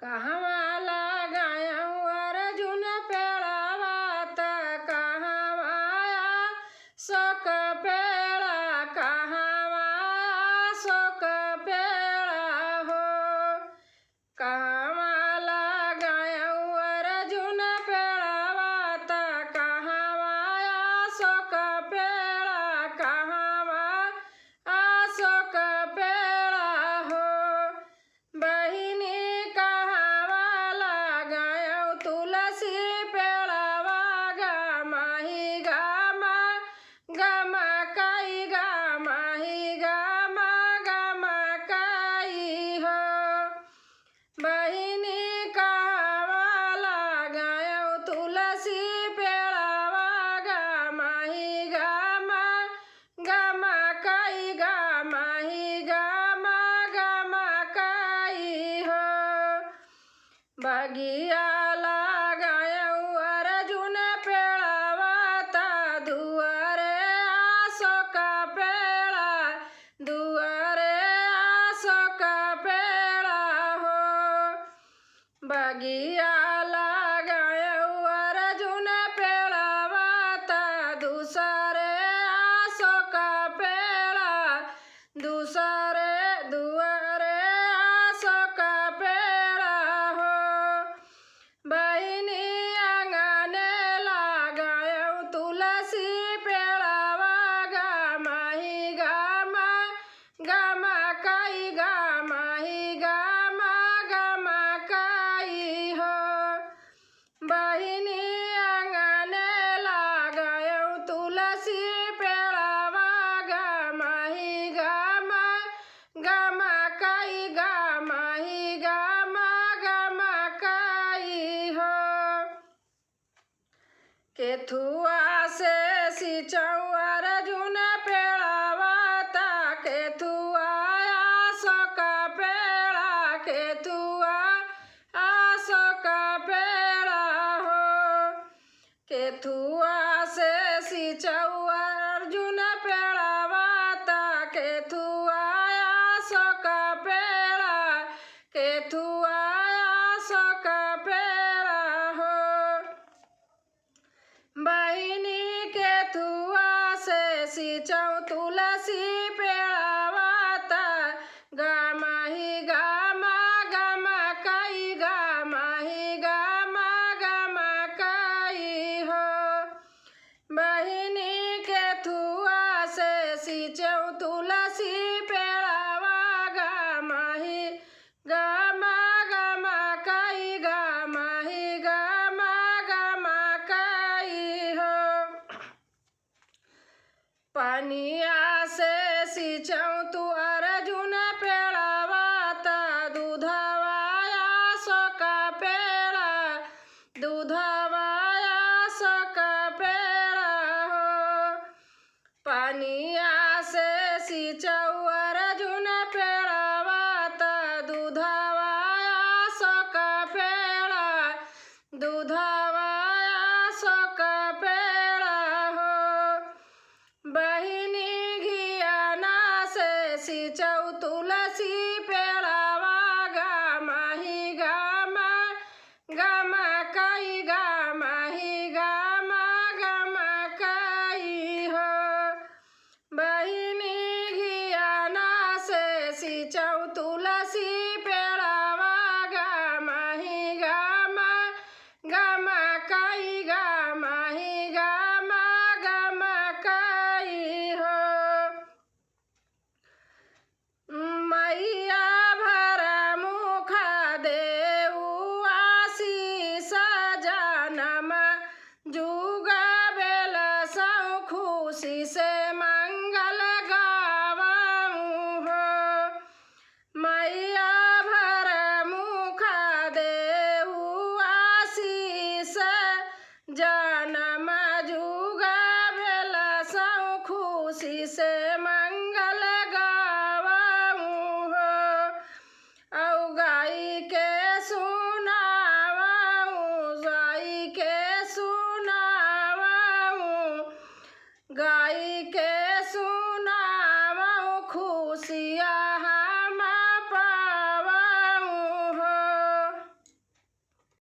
कहवा लगायऊ अर्जुन पेड़वा त कहवा अशोक पेड़ा कहवा अशोक पेड़ा हो। कहवा लगायऊ अर्जुन पेड़वा त कहवा अशोक पेड़ा कहवा अशोक पेड़ा हो। बहिनी कहवा लगायऊ तुलसी पेड़वा गमाही गमा गमा कई गमाही गमा गमा कई हो। बहिनी कहवा लगायऊ तुलसी पेड़वा गमाही गमा गमा कई गमाही गमा गमा कई हो। बगिया लगायऊ अर्जुन पेड़वा त दुआरे अशोक पेड़ा दुआरे अशोक पेड़ा हो। बगिया लगायऊ अर्जुन पेड़वा त दूसरे अशोक पेड़ा दूसरे दुआरे अशोक पेड़ा हो। बहिनी आंगने लगायऊ तुलसी पेड़वा गमाही गमा गमा कई गमाही गमा गमा कई हो। बहिनी आंगने लगायऊ तुलसी पेड़वा गमाही गमा गमा कई गमाही गमा गमा कई हो। केथुआ से सिंचऊ अर्जुन पेड़वा त केथुआ अशोक पेड़ा केथुआ अशोक पेड़ा हो। केथुआ से सिंचऊ अर्जुन पेड़वा त केथुआ अशोक पेड़ा केथुआ अशोक पेड़ा हो। बहिनी केथुआ से सिंचऊ तुलसी पेड़वा त गमाही गमा गमा कई गमाही गमा गमा कई हो। बहिनी केथुआ से सिंचऊ तुलसी पेड़वा गमाही गमा गमा कई गमाही गमा गमा कई हो। पनिया से सिंचऊ तू अर्जुन पेड़वा त दूधवा अशोक पेड़ा दूधवा अशोक पेड़ा हो। पनिया से सिंचऊ अर्जुन पेड़वा त दूधवा अशोक पेड़ा दूधवा